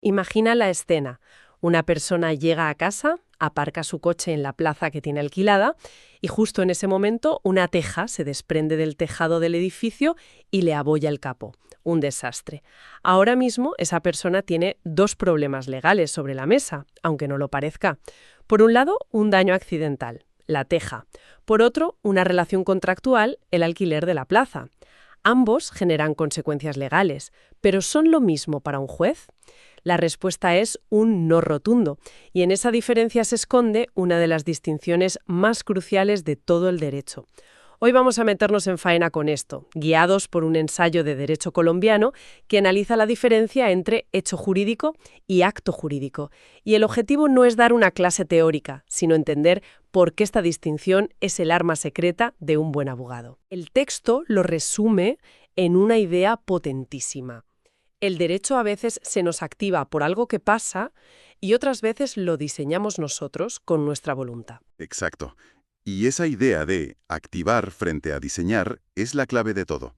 Imagina la escena. Una persona llega a casa, aparca su coche en la plaza que tiene alquilada y justo en ese momento una teja se desprende del tejado del edificio y le abolla el capó. Un desastre. Ahora mismo esa persona tiene dos problemas legales sobre la mesa, aunque no lo parezca. Por un lado, un daño accidental, la teja. Por otro, una relación contractual, el alquiler de la plaza. Ambos generan consecuencias legales, pero ¿son lo mismo para un juez? La respuesta es un no rotundo, y en esa diferencia se esconde una de las distinciones más cruciales de todo el derecho. Hoy vamos a meternos en faena con esto, guiados por un ensayo de derecho colombiano que analiza la diferencia entre hecho jurídico y acto jurídico. Y el objetivo no es dar una clase teórica, sino entender por qué esta distinción es el arma secreta de un buen abogado. El texto lo resume en una idea potentísima. El derecho a veces se nos activa por algo que pasa y otras veces lo diseñamos nosotros con nuestra voluntad. Exacto. Y esa idea de activar frente a diseñar es la clave de todo.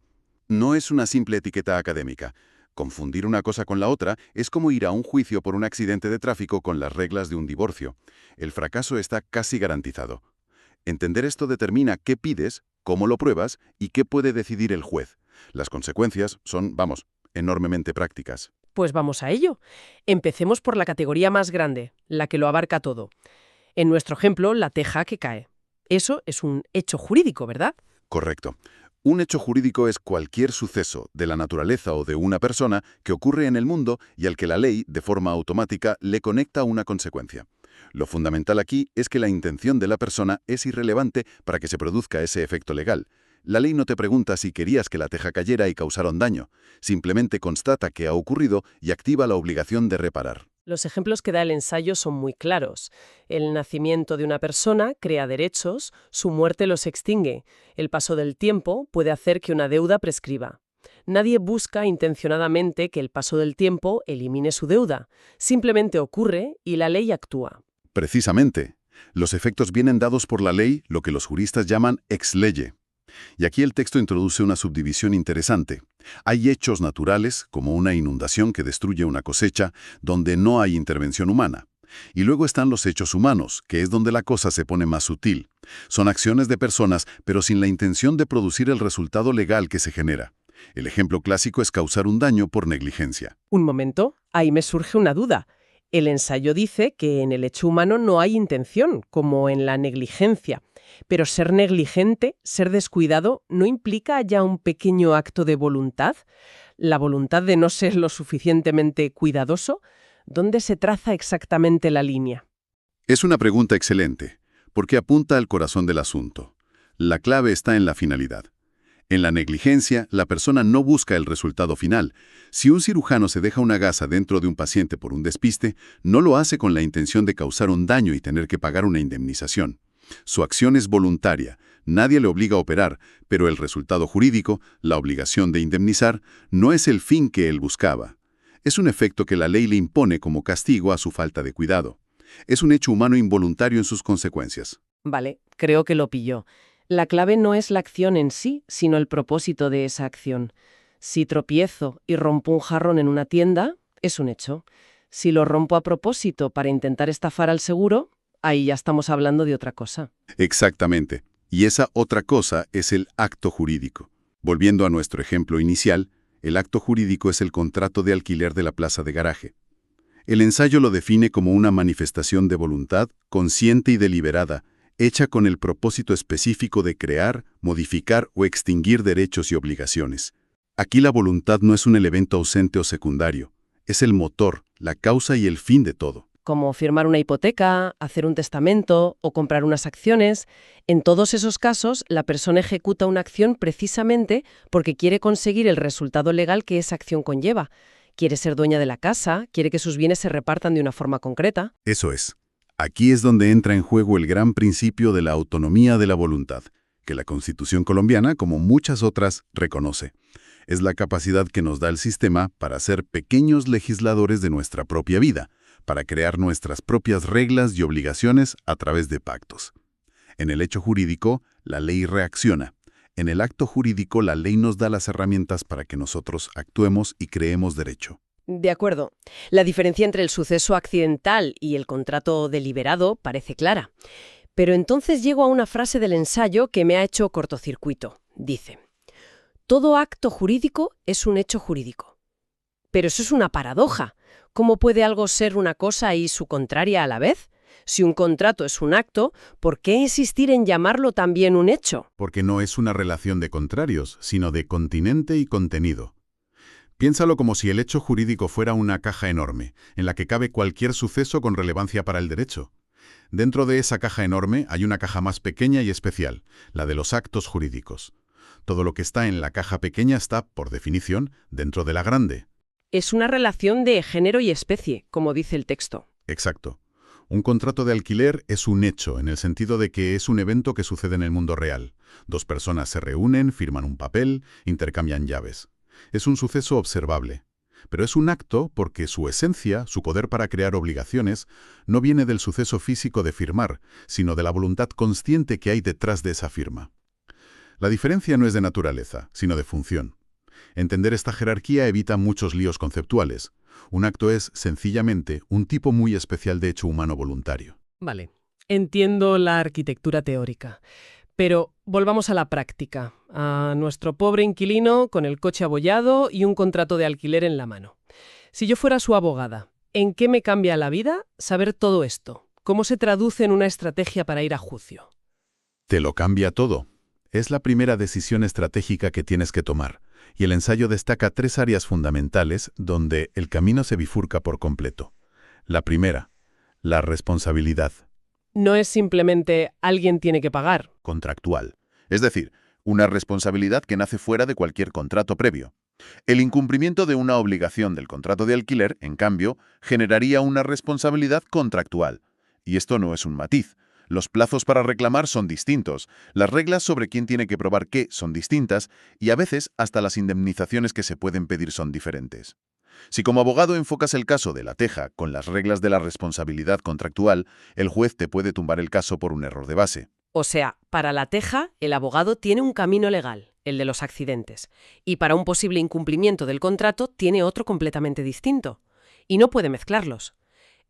No es una simple etiqueta académica. Confundir una cosa con la otra es como ir a un juicio por un accidente de tráfico con las reglas de un divorcio. El fracaso está casi garantizado. Entender esto determina qué pides, cómo lo pruebas y qué puede decidir el juez. Las consecuencias son, enormemente prácticas. Pues vamos a ello. Empecemos por la categoría más grande, la que lo abarca todo. En nuestro ejemplo, la teja que cae. Eso es un hecho jurídico, ¿verdad? Correcto. Un hecho jurídico es cualquier suceso de la naturaleza o de una persona que ocurre en el mundo y al que la ley, de forma automática, le conecta una consecuencia. Lo fundamental aquí es que la intención de la persona es irrelevante para que se produzca ese efecto legal. La ley no te pregunta si querías que la teja cayera y causara un daño. Simplemente constata que ha ocurrido y activa la obligación de reparar. Los ejemplos que da el ensayo son muy claros. El nacimiento de una persona crea derechos, su muerte los extingue. El paso del tiempo puede hacer que una deuda prescriba. Nadie busca intencionadamente que el paso del tiempo elimine su deuda. Simplemente ocurre y la ley actúa. Precisamente. Los efectos vienen dados por la ley, lo que los juristas llaman ex lege. Y aquí el texto introduce una subdivisión interesante. Hay hechos naturales, como una inundación que destruye una cosecha, donde no hay intervención humana. Y luego están los hechos humanos, que es donde la cosa se pone más sutil. Son acciones de personas, pero sin la intención de producir el resultado legal que se genera. El ejemplo clásico es causar un daño por negligencia. Un momento, ahí me surge una duda. El ensayo dice que en el hecho humano no hay intención, como en la negligencia. Pero ser negligente, ser descuidado, ¿no implica ya un pequeño acto de voluntad? ¿La voluntad de no ser lo suficientemente cuidadoso? ¿Dónde se traza exactamente la línea? Es una pregunta excelente, porque apunta al corazón del asunto. La clave está en la finalidad. En la negligencia, la persona no busca el resultado final. Si un cirujano se deja una gasa dentro de un paciente por un despiste, no lo hace con la intención de causar un daño y tener que pagar una indemnización. Su acción es voluntaria, nadie le obliga a operar, pero el resultado jurídico, la obligación de indemnizar, no es el fin que él buscaba. Es un efecto que la ley le impone como castigo a su falta de cuidado. Es un hecho humano involuntario en sus consecuencias. Vale, creo que lo pilló. La clave no es la acción en sí, sino el propósito de esa acción. Si tropiezo y rompo un jarrón en una tienda, es un hecho. Si lo rompo a propósito para intentar estafar al seguro, ahí ya estamos hablando de otra cosa. Exactamente. Y esa otra cosa es el acto jurídico. Volviendo a nuestro ejemplo inicial, el acto jurídico es el contrato de alquiler de la plaza de garaje. El ensayo lo define como una manifestación de voluntad, consciente y deliberada, hecha con el propósito específico de crear, modificar o extinguir derechos y obligaciones. Aquí la voluntad no es un elemento ausente o secundario, es el motor, la causa y el fin de todo. Como firmar una hipoteca, hacer un testamento o comprar unas acciones. En todos esos casos, la persona ejecuta una acción precisamente porque quiere conseguir el resultado legal que esa acción conlleva. Quiere ser dueña de la casa, quiere que sus bienes se repartan de una forma concreta. Eso es. Aquí es donde entra en juego el gran principio de la autonomía de la voluntad, que la Constitución colombiana, como muchas otras, reconoce. Es la capacidad que nos da el sistema para ser pequeños legisladores de nuestra propia vida, para crear nuestras propias reglas y obligaciones a través de pactos. En el hecho jurídico, la ley reacciona. En el acto jurídico, la ley nos da las herramientas para que nosotros actuemos y creemos derecho. De acuerdo. La diferencia entre el suceso accidental y el contrato deliberado parece clara. Pero entonces llego a una frase del ensayo que me ha hecho cortocircuito. Dice: todo acto jurídico es un hecho jurídico. Pero eso es una paradoja. ¿Cómo puede algo ser una cosa y su contraria a la vez? Si un contrato es un acto, ¿por qué insistir en llamarlo también un hecho? Porque no es una relación de contrarios, sino de continente y contenido. Piénsalo como si el hecho jurídico fuera una caja enorme, en la que cabe cualquier suceso con relevancia para el derecho. Dentro de esa caja enorme hay una caja más pequeña y especial, la de los actos jurídicos. Todo lo que está en la caja pequeña está, por definición, dentro de la grande. Es una relación de género y especie, como dice el texto. Exacto. Un contrato de alquiler es un hecho, en el sentido de que es un evento que sucede en el mundo real. Dos personas se reúnen, firman un papel, intercambian llaves. Es un suceso observable. Pero es un acto porque su esencia, su poder para crear obligaciones, no viene del suceso físico de firmar, sino de la voluntad consciente que hay detrás de esa firma. La diferencia no es de naturaleza, sino de función. Entender esta jerarquía evita muchos líos conceptuales. Un acto es, sencillamente, un tipo muy especial de hecho humano voluntario. Vale, entiendo la arquitectura teórica. Pero volvamos a la práctica, a nuestro pobre inquilino con el coche abollado y un contrato de alquiler en la mano. Si yo fuera su abogada, ¿en qué me cambia la vida saber todo esto? ¿Cómo se traduce en una estrategia para ir a juicio? Te lo cambia todo. Es la primera decisión estratégica que tienes que tomar, y el ensayo destaca 3 áreas fundamentales donde el camino se bifurca por completo. La primera, la responsabilidad. No es simplemente alguien tiene que pagar. Contractual. Es decir, una responsabilidad que nace fuera de cualquier contrato previo. El incumplimiento de una obligación del contrato de alquiler, en cambio, generaría una responsabilidad contractual. Y esto no es un matiz. Los plazos para reclamar son distintos, las reglas sobre quién tiene que probar qué son distintas y a veces hasta las indemnizaciones que se pueden pedir son diferentes. Si como abogado enfocas el caso de la teja con las reglas de la responsabilidad contractual, el juez te puede tumbar el caso por un error de base. O sea, para la teja, el abogado tiene un camino legal, el de los accidentes, y para un posible incumplimiento del contrato tiene otro completamente distinto, y no puede mezclarlos.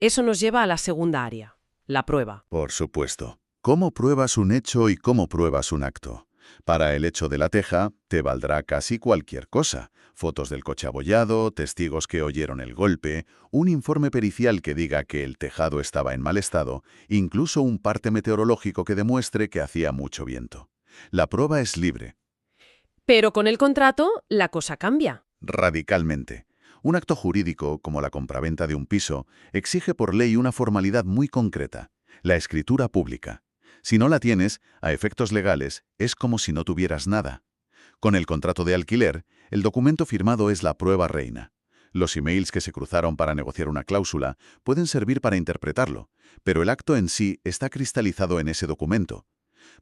Eso nos lleva a la segunda área, la prueba. Por supuesto. ¿Cómo pruebas un hecho y cómo pruebas un acto? Para el hecho de la teja, te valdrá casi cualquier cosa. Fotos del coche abollado, testigos que oyeron el golpe, un informe pericial que diga que el tejado estaba en mal estado, incluso un parte meteorológico que demuestre que hacía mucho viento. La prueba es libre. Pero con el contrato, la cosa cambia. Radicalmente. Un acto jurídico, como la compraventa de un piso, exige por ley una formalidad muy concreta, la escritura pública. Si no la tienes, a efectos legales, es como si no tuvieras nada. Con el contrato de alquiler, el documento firmado es la prueba reina. Los emails que se cruzaron para negociar una cláusula pueden servir para interpretarlo, pero el acto en sí está cristalizado en ese documento.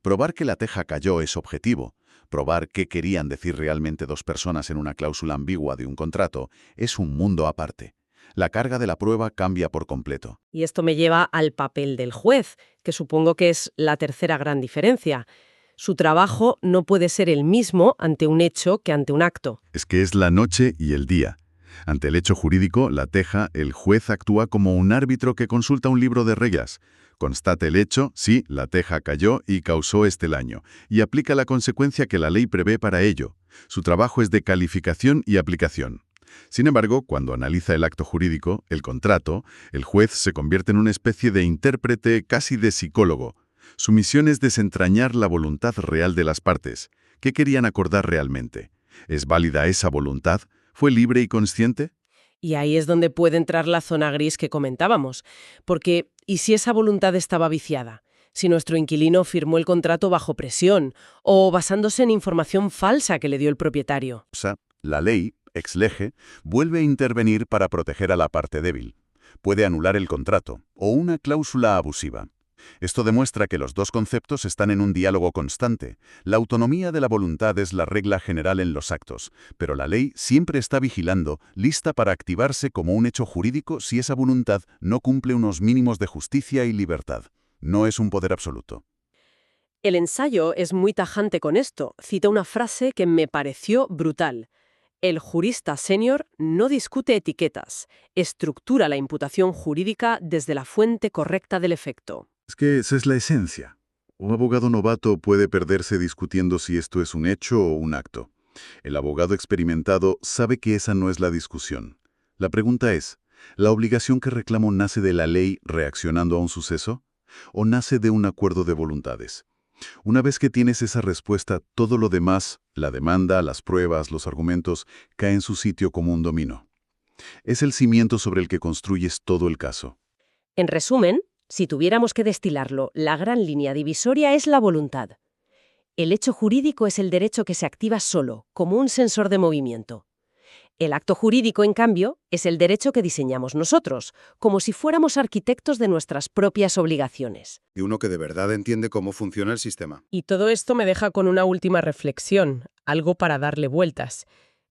Probar que la teja cayó es objetivo. Probar qué querían decir realmente dos personas en una cláusula ambigua de un contrato es un mundo aparte. La carga de la prueba cambia por completo. Y esto me lleva al papel del juez, que supongo que es la tercera gran diferencia. Su trabajo no puede ser el mismo ante un hecho que ante un acto. Es que es la noche y el día. Ante el hecho jurídico, la teja, el juez actúa como un árbitro que consulta un libro de reglas. Constata el hecho, sí, la teja cayó y causó este daño, y aplica la consecuencia que la ley prevé para ello. Su trabajo es de calificación y aplicación. Sin embargo, cuando analiza el acto jurídico, el contrato, el juez se convierte en una especie de intérprete, casi de psicólogo. Su misión es desentrañar la voluntad real de las partes. ¿Qué querían acordar realmente? ¿Es válida esa voluntad? ¿Fue libre y consciente? Y ahí es donde puede entrar la zona gris que comentábamos. Porque, ¿y si esa voluntad estaba viciada? Si nuestro inquilino firmó el contrato bajo presión o basándose en información falsa que le dio el propietario. La ley, ex lege, vuelve a intervenir para proteger a la parte débil. Puede anular el contrato o una cláusula abusiva. Esto demuestra que los dos conceptos están en un diálogo constante. La autonomía de la voluntad es la regla general en los actos, pero la ley siempre está vigilando, lista para activarse como un hecho jurídico si esa voluntad no cumple unos mínimos de justicia y libertad. No es un poder absoluto. El ensayo es muy tajante con esto. Cita una frase que me pareció brutal. El jurista senior no discute etiquetas, estructura la imputación jurídica desde la fuente correcta del efecto. Es que esa es la esencia. Un abogado novato puede perderse discutiendo si esto es un hecho o un acto. El abogado experimentado sabe que esa no es la discusión. La pregunta es, ¿la obligación que reclamo nace de la ley reaccionando a un suceso? ¿O nace de un acuerdo de voluntades? Una vez que tienes esa respuesta, todo lo demás, la demanda, las pruebas, los argumentos, cae en su sitio como un dominó. Es el cimiento sobre el que construyes todo el caso. En resumen, si tuviéramos que destilarlo, la gran línea divisoria es la voluntad. El hecho jurídico es el derecho que se activa solo, como un sensor de movimiento. El acto jurídico, en cambio, es el derecho que diseñamos nosotros, como si fuéramos arquitectos de nuestras propias obligaciones. Y uno que de verdad entiende cómo funciona el sistema. Y todo esto me deja con una última reflexión, algo para darle vueltas.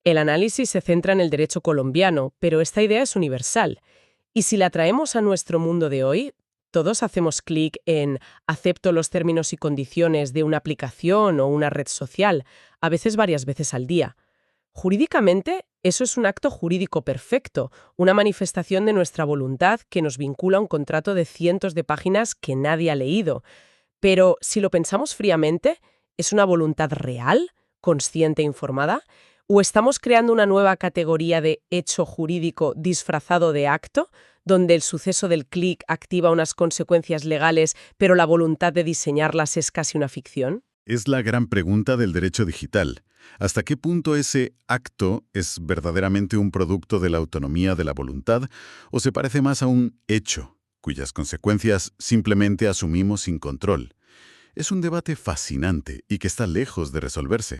El análisis se centra en el derecho colombiano, pero esta idea es universal. Y si la traemos a nuestro mundo de hoy, todos hacemos clic en acepto los términos y condiciones de una aplicación o una red social, a veces varias veces al día. Jurídicamente, eso es un acto jurídico perfecto, una manifestación de nuestra voluntad que nos vincula a un contrato de cientos de páginas que nadie ha leído. Pero si lo pensamos fríamente, ¿es una voluntad real, consciente e informada? ¿O estamos creando una nueva categoría de hecho jurídico disfrazado de acto, donde el suceso del clic activa unas consecuencias legales, pero la voluntad de diseñarlas es casi una ficción? Es la gran pregunta del derecho digital. ¿Hasta qué punto ese acto es verdaderamente un producto de la autonomía de la voluntad o se parece más a un hecho, cuyas consecuencias simplemente asumimos sin control? Es un debate fascinante y que está lejos de resolverse.